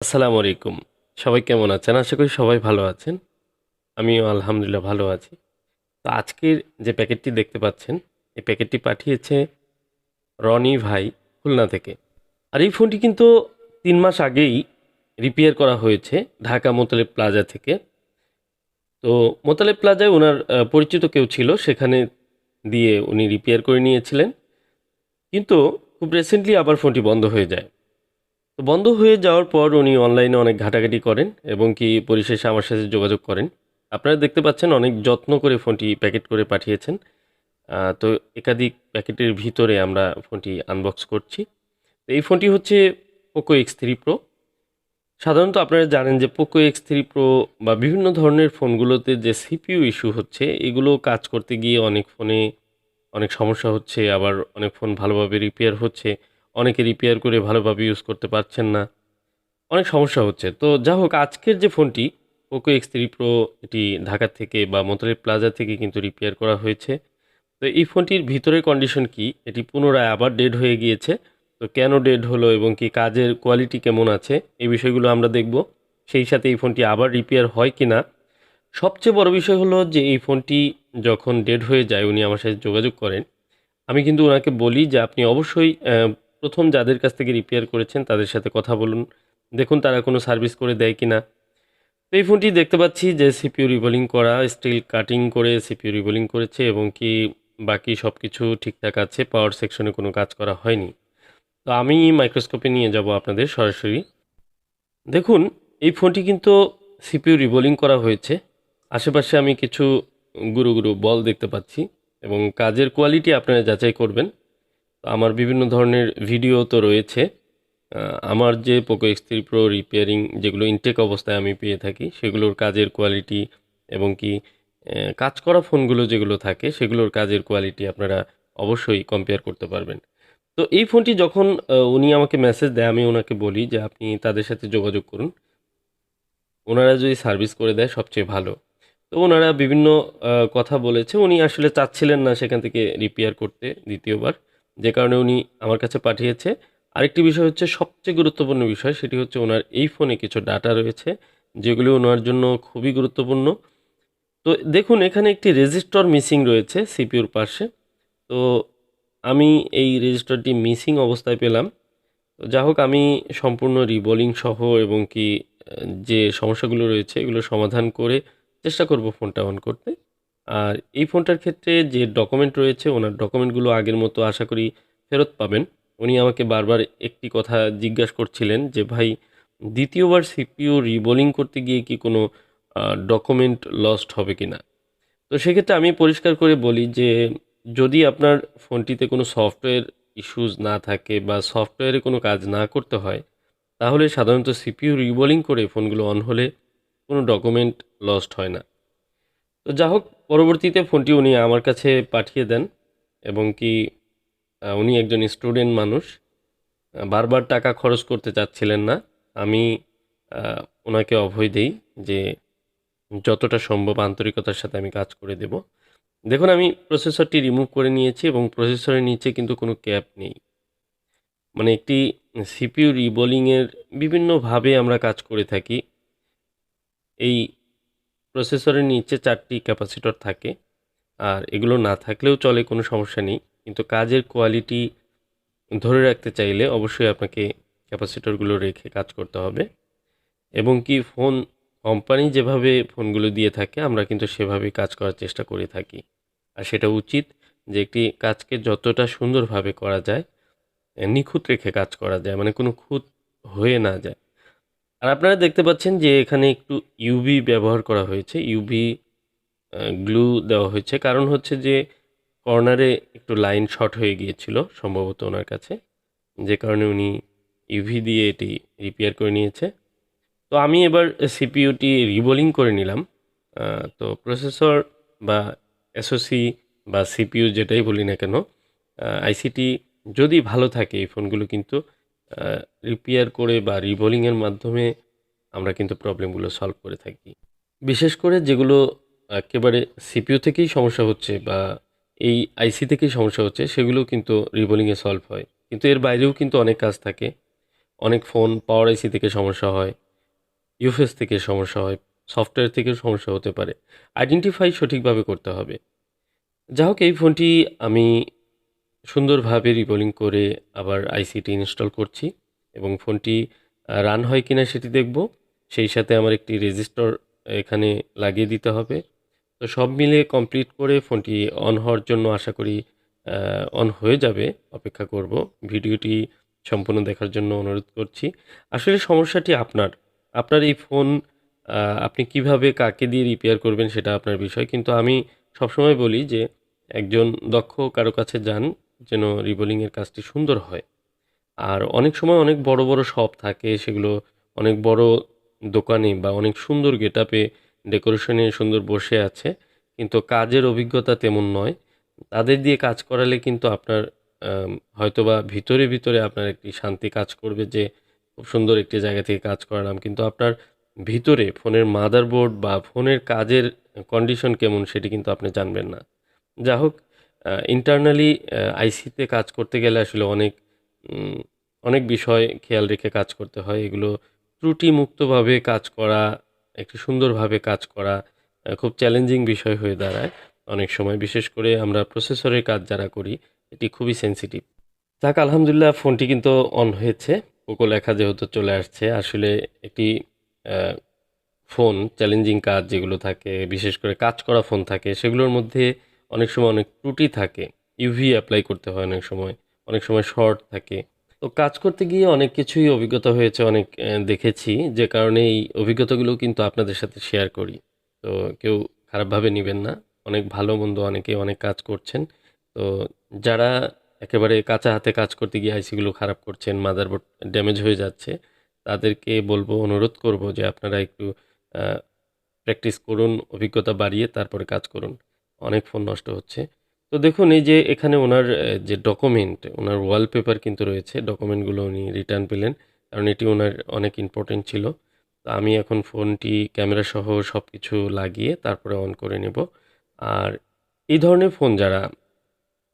আসসালামু আলাইকুম। সবাই কেমন আছেন? আশা করি সবাই ভালো আছেন। আমিও আলহামদুলিল্লাহ ভালো আছি। তো আজকের যে প্যাকেটটি দেখতে পাচ্ছেন, এই প্যাকেটটি পাঠিয়েছে রনি ভাই খুলনা থেকে। আর এই ফোনটি কিন্তু ৩ মাস আগেই রিপেয়ার করা হয়েছে ঢাকা মোতালেব প্লাজা থেকে। তো মোতালেব প্লাজায় উনার পরিচিত কেউ ছিল, সেখানে দিয়ে উনি রিপেয়ার করে নিয়েছিলেন। কিন্তু খুব রিসেন্টলি আবার ফোনটি বন্ধ হয়ে যায়। তো বন্ধ হয়ে যাওয়ার পর উনি অনলাইনে অনেক ঘাটাঘাটি করেন এবং কি পরিশেষে আমার সাথে যোগাযোগ করেন। আপনারা দেখতে পাচ্ছেন অনেক যত্ন করে ফোনটি প্যাকেট করে পাঠিয়েছেন। তো একাধিক প্যাকেটের ভিতরে আমরা ফোনটি আনবক্স করছি। তো এই ফোনটি হচ্ছে পোকো X3 Pro। সাধারণত আপনারা জানেন যে পোকো X3 Pro বা বিভিন্ন ধরনের ফোনগুলোতে যে সিপিইউ ইস্যু হচ্ছে, এগুলো কাজ করতে গিয়ে অনেক ফোনে অনেক সমস্যা হচ্ছে, আবার অনেক ফোন ভালোভাবে রিপেয়ার হচ্ছে। অনেকে রিপেয়ার করে ভালোভাবে ইউজ করতে পারছেন না। অনেক সমস্যা হচ্ছে। তো যা হোক, আজকের যে ফোনটি পোকো X3 Pro, এটি ঢাকা থেকে বা মোতালেব প্লাজা থেকে কিন্তু রিপেয়ার করা হয়েছে। তো এই ফোনটির ভিতরের কন্ডিশন কি? এটি পুনরায় আবার ডেড হয়ে গিয়েছে। তো কেন ডেড হলো এবং কি কাজের কোয়ালিটি কেমন আছে, এই বিষয়গুলো আমরা দেখব। সেই সাথে এই ফোনটি আবার রিপেয়ার হয় কিনা। সবচেয়ে বড় বিষয় হলো যে এই ফোনটি যখন ডেড হয়ে যায় উনি আমার সাথে যোগাযোগ করেন। আমি কিন্তু ওনাকে বলি যে আপনি অবশ্যই প্রথম যাদের কাছ থেকে রিপেয়ার করেছেন তাদের সাথে কথা বলুন। দেখুন তারা কোনো সার্ভিস করে দেয় কিনা। তো এই ফোনটি দেখতে পাচ্ছি যে সিপিইউ রিবোলিং করা, স্টিল কাটিং করে সিপিইউ রিবোলিং করেছে এবং কি বাকি সব কিছু ঠিকঠাক আছে। পাওয়ার সেকশনে কোনো কাজ করা হয়নি। তো আমি মাইক্রোস্কোপে নিয়ে যাব আপনাদের সরাসরি। দেখুন, এই ফোনটি কিন্তু সিপিইউ রিবোলিং করা হয়েছে। আশেপাশে আমি কিছু গুঁড়ো গুঁড়ো বল দেখতে পাচ্ছি এবং কাজের কোয়ালিটি আপনারা যাচাই করবেন। তো আমার বিভিন্ন ধরনের ভিডিও তো রয়েছে। আমার যে পোকো X3 Pro রিপেয়ারিং যেগুলো ইনটেক অবস্থায় আমি পেয়ে থাকি, সেগুলোর কাজের কোয়ালিটি এবং কি কাজ করা ফোনগুলো যেগুলো থাকে সেগুলোর কাজের কোয়ালিটি আপনারা অবশ্যই কম্পেয়ার করতে পারবেন। তো এই ফোনটি যখন উনি আমাকে মেসেজ দেয়, আমি ওনাকে বলি যে আপনি তাদের সাথে যোগাযোগ করুন। ওনারা যদি সার্ভিস করে দেয় সবচেয়ে ভালো। তো ওনারা বিভিন্ন কথা বলেছে। উনি আসলে চাচ্ছিলেন না সেখান থেকে রিপেয়ার করতে দ্বিতীয়বার। যে কারণে উনি আমার কাছে পাঠিয়েছে। আরেকটি বিষয় হচ্ছে সবচেয়ে গুরুত্বপূর্ণ বিষয়, সেটি হচ্ছে ওনার এই ফোনে কিছু ডাটা রয়েছে যেগুলো ওনার জন্য খুবই গুরুত্বপূর্ণ। তো দেখুন, এখানে একটি রেজিস্টর মিসিং রয়েছে সিপিইউর পাশে। তো আমি এই রেজিস্টরটি মিসিং অবস্থায় পেলাম। তো যা হোক, আমি সম্পূর্ণ রিবোলিং সহ এবং কি যে সমস্যাগুলো রয়েছে এগুলো সমাধান করে চেষ্টা করব ফোনটা অন করতে। আর এই ফোনটার ক্ষেত্রে যে ডকুমেন্ট রয়েছে ওনার ডকুমেন্টগুলো আগের মতো আশা করি ফেরত পাবেন। উনি আমাকে বারবার একটি কথা জিজ্ঞাসা করছিলেন যে ভাই, দ্বিতীয়বার সিপিইউ রিবোলিং করতে গিয়ে কি কোনো ডকুমেন্ট লস্ট হবে কিনা। তো সেক্ষেত্রে আমি পরিষ্কার করে বলি যে যদি আপনার ফোনটিতে কোনো সফটওয়্যার ইস্যুস না থাকে বা সফটওয়্যারে কোনো কাজ না করতে হয়, তাহলে সাধারণত সিপিইউ রিবোলিং করে ফোনগুলো অন হলে কোনো ডকুমেন্ট লস্ট হয় না। তো যা হোক, পরবর্তীতে ফোনটি উনি আমার কাছে পাঠিয়ে দেন এবং কি উনি একজন স্টুডেন্ট মানুষ, বারবার টাকা খরচ করতে চাচ্ছিলেন না। আমি ওনাকে অভয় দেই যে যতটা সম্ভব আন্তরিকতার সাথে আমি কাজ করে দেব। দেখুন, আমি প্রসেসরটি রিমুভ করে নিয়েছি এবং প্রসেসরের নিচে কিন্তু কোনো ক্যাপ নেই। মানে একটি সিপিইউ রিবোলিংয়ের বিভিন্নভাবে আমরা কাজ করে থাকি। এই প্রসেসরের নিচে 4টি ক্যাপাসিটর থাকে, আর এগুলো না থাকলেও চলে, কোনো সমস্যা নেই। কিন্তু কাজের কোয়ালিটি ধরে রাখতে চাইলে অবশ্যই আপনাকে ক্যাপাসিটরগুলো রেখে কাজ করতে হবে এবং কি ফোন কোম্পানি যেভাবে ফোনগুলো দিয়ে থাকে আমরা কিন্তু সেভাবেই কাজ করার চেষ্টা করে থাকি। আর সেটা উচিত যে একটি কাজকে যতটা সুন্দরভাবে করা যায়, নিখুঁত রেখে কাজ করা যায়, মানে কোনো খুঁত হয়ে না যায়। আর আপনারা দেখতে পাচ্ছেন যে এখানে একটু ইউভি ব্যবহার করা হয়েছে, ইউভি গ্লু দেওয়া হয়েছে। কারণ হচ্ছে যে কর্নারে একটু লাইন শর্ট হয়ে গিয়েছিল সম্ভবত ওনার কাছে, যে কারণে উনি ইউভি দিয়ে এটি রিপেয়ার করে নিয়েছে। তো আমি এবার সিপিইউটি রিবোলিং করে নিলাম। তো প্রসেসর বা এসওসি বা সিপিইউ যেটাই বলি না কেন, আইসিটি যদি ভালো থাকে এই ফোনগুলো কিন্তু রিপেয়ার করে বা রিবোলিংয়ের মাধ্যমে আমরা কিন্তু প্রবলেমগুলো সলভ করে থাকি। বিশেষ করে যেগুলো একেবারে সিপিইউ থেকেই সমস্যা হচ্ছে বা এই আইসি থেকেই সমস্যা হচ্ছে, সেগুলো কিন্তু রিবোলিংয়ে সলভ হয়। কিন্তু এর বাইরেও কিন্তু অনেক কাজ থাকে। অনেক ফোন পাওয়ার আইসি থেকে সমস্যা হয়, ইউএফএস থেকে সমস্যা হয়, সফটওয়্যার থেকেও সমস্যা হতে পারে। আইডেন্টিফাই সঠিকভাবে করতে হবে। যা হোক, এই ফোনটি আমি সুন্দরভাবে রিবোলিং করে আবার আইসিটি ইনস্টল করছি এবং ফোনটি রান হয় কিনা সেটি দেখব। সেই সাথে আমার একটি রেজিস্টার এখানে লাগিয়ে দিতে হবে। তো সব মিলিয়ে কমপ্লিট করে ফোনটি অন হওয়ার জন্য আশা করি অন হয়ে যাবে। অপেক্ষা করব। ভিডিওটি সম্পূর্ণ দেখার জন্য অনুরোধ করছি। আসলে সমস্যাটি আপনার। আপনার এই ফোন আপনি কিভাবে কাকে দিয়ে রিপেয়ার করবেন সেটা আপনার বিষয়। কিন্তু আমি সবসময় বলি যে একজন দক্ষ কারো কাছে যান যেন রিবোলিংয়ের কাজটি সুন্দর হয়। আর অনেক সময় অনেক বড় বড় শপ থাকে, সেগুলো অনেক বড় দোকানে বা অনেক সুন্দর গেটআপে ডেকোরেশনে সুন্দর বসে আছে, কিন্তু কাজের অভিজ্ঞতা তেমন নয়। তাদের দিয়ে কাজ করালে কিন্তু আপনার হয়তোবা ভিতরে ভিতরে আপনার একটি শান্তি কাজ করবে যে খুব সুন্দর একটি জায়গা থেকে কাজ করালাম, কিন্তু আপনার ভিতরে ফোনের মাদারবোর্ড বা ফোনের কাজের কন্ডিশন কেমন সেটি কিন্তু আপনি জানবেন না। যা হোক, ইন্টারনালি আইসিতে কাজ করতে গেলে আসলে উম, অনেক বিষয় খেয়াল রেখে কাজ করতে হয়। এগুলো ত্রুটিমুক্তভাবে কাজ করা, একটু সুন্দরভাবে কাজ করা খুব চ্যালেঞ্জিং বিষয় হয়ে দাঁড়ায় অনেক সময়। বিশেষ করে আমরা প্রসেসরের কাজ যারা করি, এটি খুবই সেনসিটিভ। যাক, আলহামদুলিল্লাহ ফোনটি কিন্তু অন হয়েছে। পোকো লেখা যেহেতু চলে আসছে, আসলে একটি আহ, ফোন চ্যালেঞ্জিং কাজ যেগুলো থাকে, বিশেষ করে কাজ করা ফোন থাকে, সেগুলোর মধ্যে অনেক সময় অনেক ত্রুটি থাকে। ইউভি অ্যাপ্লাই করতে হয় অনেক সময় শর্ট থাকে। তো কাজ করতে গিয়ে অনেক কিছুই অভিজ্ঞতা হয়েছে, অনেক দেখেছি, যে কারণে এই অভিজ্ঞতাগুলো কিন্তু আপনাদের সাথে শেয়ার করি। তো কেউ খারাপভাবে নেবেন না। অনেক ভালো মন্দ অনেকে অনেক কাজ করছেন। তো যারা একেবারে কাঁচা হাতে কাজ করতে গিয়ে আইসিগুলো খারাপ করছেন, মাদারবোর্ড ড্যামেজ হয়ে যাচ্ছে, তাদেরকে বলবো, অনুরোধ করব যে আপনারা একটু প্র্যাকটিস করুন, অভিজ্ঞতা বাড়িয়ে তারপরে কাজ করুন। অনেক ফোন নষ্ট হচ্ছে। তো দেখুন, এই যে এখানে ওনার যে ডকুমেন্ট, ওনার ওয়ালপেপার কিন্তু রয়েছে। ডকুমেন্টগুলো উনি রিটার্ন পেলেন, কারণ এটি ওনার অনেক ইম্পর্টেন্ট ছিল। তো আমি এখন ফোনটি ক্যামেরা সহ সব কিছু লাগিয়ে তারপরে অন করে নেব। আর এই ধরনের ফোন যারা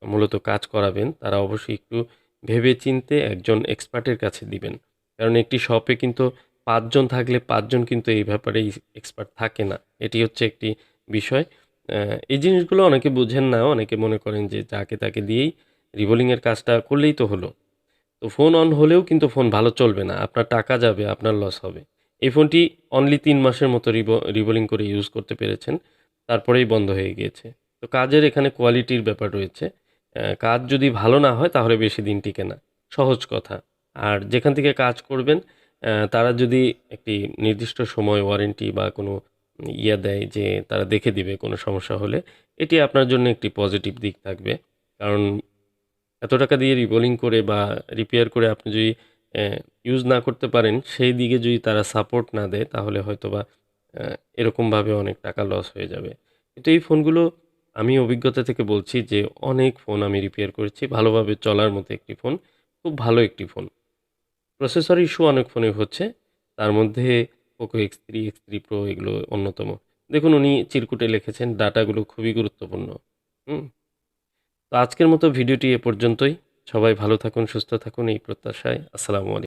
মূলত কাজ করাবেন, তারা অবশ্যই একটু ভেবে চিন্তে একজন এক্সপার্টের কাছে দিবেন। কারণ একটি শপে কিন্তু ৫ জন থাকলে ৫ জন কিন্তু এই ব্যাপারে এক্সপার্ট থাকে না। এটি হচ্ছে একটি বিষয়। এই জিনিসগুলো অনেকে বুঝেন না। অনেকে মনে করেন যে যাকে তাকে দিয়েই রিবোলিংয়ের কাজটা করলেই তো হলো। তো ফোন অন হলেও কিন্তু ফোন ভালো চলবে না। আপনার টাকা যাবে, আপনার লস হবে। এই ফোনটি অনলি ৩ মাসের মতো রিবোলিং করে ইউজ করতে পেরেছেন। তারপরেই বন্ধ হয়ে গিয়েছে। তো কাজের এখানে কোয়ালিটির ব্যাপার রয়েছে। কাজ যদি ভালো না হয় তাহলে বেশি দিন টিকে না। সহজ কথা। আর যেখান থেকে কাজ করবেন তারা যদি একটি নির্দিষ্ট সময় ওয়ারেন্টি বা কোনো ইয়ে দেয় যে তারা দেখে দিবে কোনো সমস্যা হলে, এটি আপনার জন্য একটি পজিটিভ দিক থাকবে। কারণ এত টাকা দিয়ে রিবোলিং করে বা রিপেয়ার করে আপনি যদি ইউজ না করতে পারেন, সেই দিকে যদি তারা সাপোর্ট না দেয়, তাহলে হয়তোবা এরকমভাবে অনেক টাকা লস হয়ে যাবে। কিন্তু এই ফোনগুলো আমি অভিজ্ঞতা থেকে বলছি যে অনেক ফোন আমি রিপেয়ার করেছি। ভালোভাবে চলার মতো একটি ফোন, খুব ভালো একটি ফোন। প্রসেসর ইস্যু অনেক ফোনে হচ্ছে, তার মধ্যে Poco X3, X3 Pro এগুলো অন্যতম। দেখুন, উনি চিরকুটে লিখেছেন ডাটাগুলো খুবই গুরুত্বপূর্ণ। হুম? তো আজকের মতো ভিডিওটি এ পর্যন্তই। সবাই ভালো থাকুন, সুস্থ থাকুন এই প্রত্যাশায়। আসসালামু আলাইকুম।